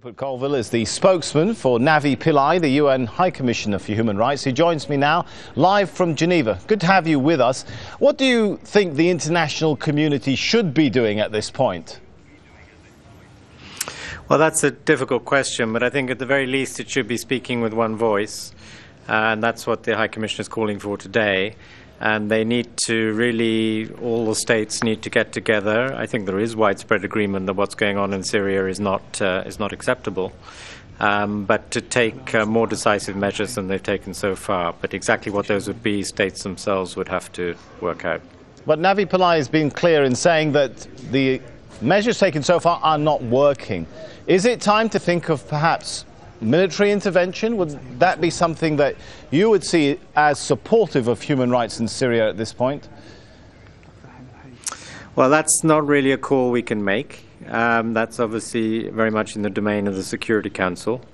Rupert Coleville is the spokesman for Navi Pillay, the UN High Commissioner for Human Rights. He joins me now live from Geneva. Good to have you with us. What do you think the international community should be doing at this point? Well, that's a difficult question, but I think at the very least it should be speaking with one voice, and that's what the High Commissioner is calling for today. And they need to really, all the states need to get together. I think there is widespread agreement that what's going on in Syria is not acceptable, but to take more decisive measures than they've taken so far. But exactly what those would be, states themselves would have to work out. But Navi Pillay has been clear in saying that the measures taken so far are not working. Is it time to think of perhaps military intervention? Would that be something that you would see as supportive of human rights in Syria at this point? Well, that's not really a call we can make. That's obviously very much in the domain of the Security Council.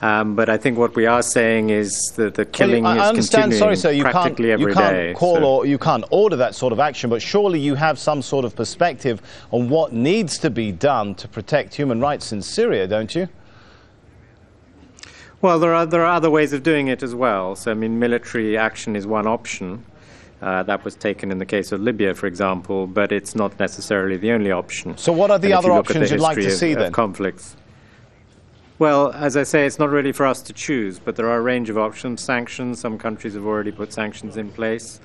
But I think what we are saying is that the killing is continuing practically every day. You can't order that sort of action, but surely you have some sort of perspective on what needs to be done to protect human rights in Syria, don't you? Well, there are other ways of doing it as well. So, I mean, military action is one option. That was taken in the case of Libya, for example, but it's not necessarily the only option. So what are the other options you'd like to see then? Conflicts. Well, as I say, it's not really for us to choose, but there are a range of options. Sanctions, some countries have already put sanctions in place.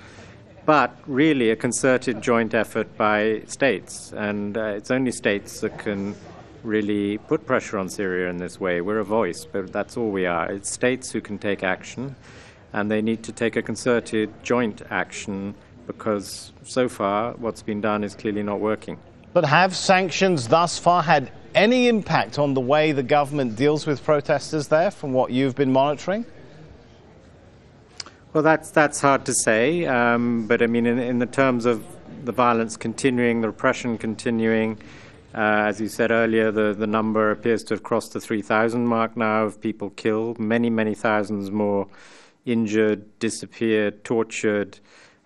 But really a concerted joint effort by states, and it's only states that can really put pressure on Syria in this way. We're a voice, but that's all we are. It's states who can take action, and they need to take a concerted joint action because so far what's been done is clearly not working. But have sanctions thus far had any impact on the way the government deals with protesters there, from what you've been monitoring? Well, that's hard to say, but I mean, in the terms of the violence continuing, the repression continuing, as you said earlier, the number appears to have crossed the 3,000 mark now of people killed, many, many thousands more injured, disappeared, tortured.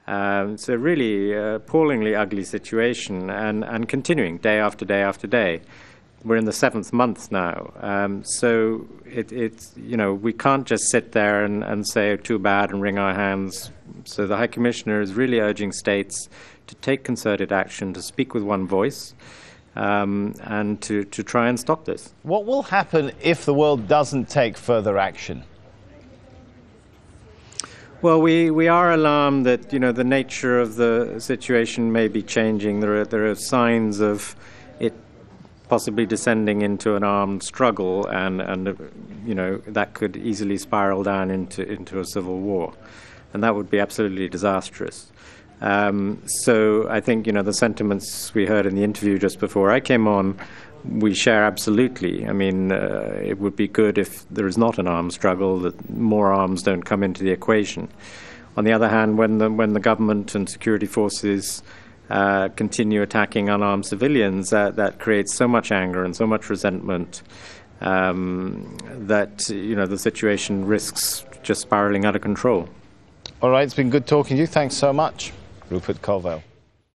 It's a really appallingly ugly situation and continuing day after day after day. We're in the 7th month now. So it's, you know, we can't just sit there and say, oh, too bad, and wring our hands. So the High Commissioner is really urging states to take concerted action, to speak with one voice, and to try and stop this. What will happen if the world doesn't take further action? Well, we are alarmed that, you know, the nature of the situation may be changing. There are signs of it possibly descending into an armed struggle, and you know, that could easily spiral down into a civil war, and that would be absolutely disastrous. So I think, you know, the sentiments we heard in the interview just before I came on, we share absolutely. I mean, it would be good if there is not an armed struggle, that more arms don't come into the equation. On the other hand, when the government and security forces continue attacking unarmed civilians, that creates so much anger and so much resentment that, you know, the situation risks just spiraling out of control. All right, it's been good talking to you. Thanks so much, Rupert Coleville.